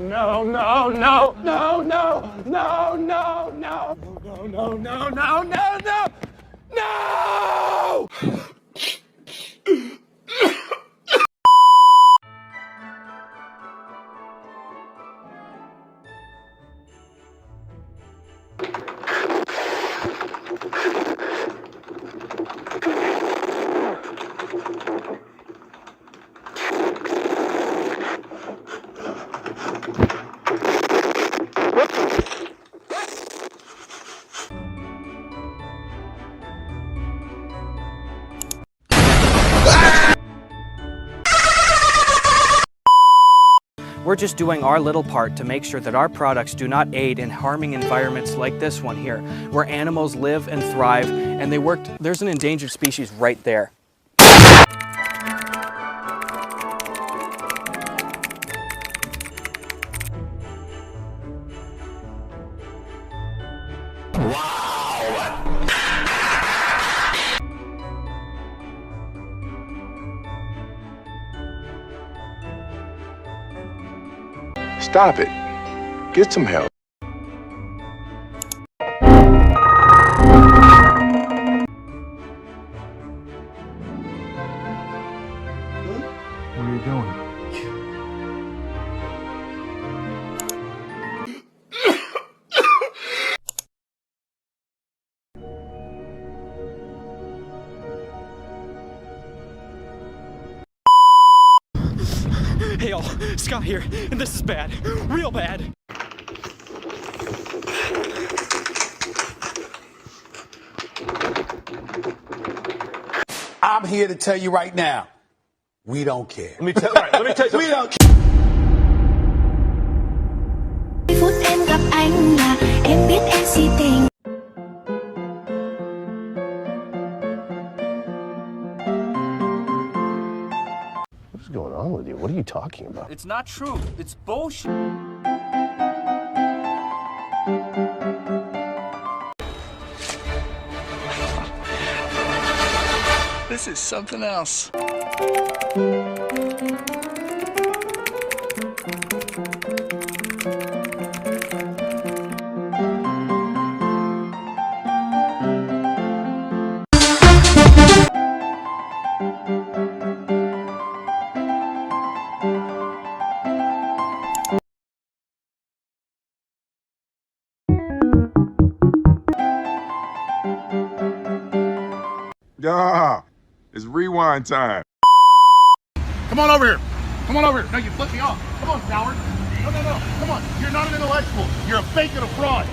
No, no, no, no, no, no, no, no, no, no, no, no, no, no, no! We're just doing our little part to make sure that our products do not aid in harming environments like this one here, where animals live and thrive, and they work. There's an endangered species right there. Stop it. Get some help. What are you doing? Hey y'all, Scott here, and this is bad, real bad. I'm here to tell you right now, we don't care. Let me tell you something. We don't care. Phút em gặp anh là em biết em si tình. What's going on with you? What are you talking about? It's not true, it's bullshit. This is something else. Yeah, it's rewind time. Come on over here. Come on over here. No, you flipped me off. Come on, coward. No, no, no. Come on. You're not an intellectual. You're a fake and a fraud.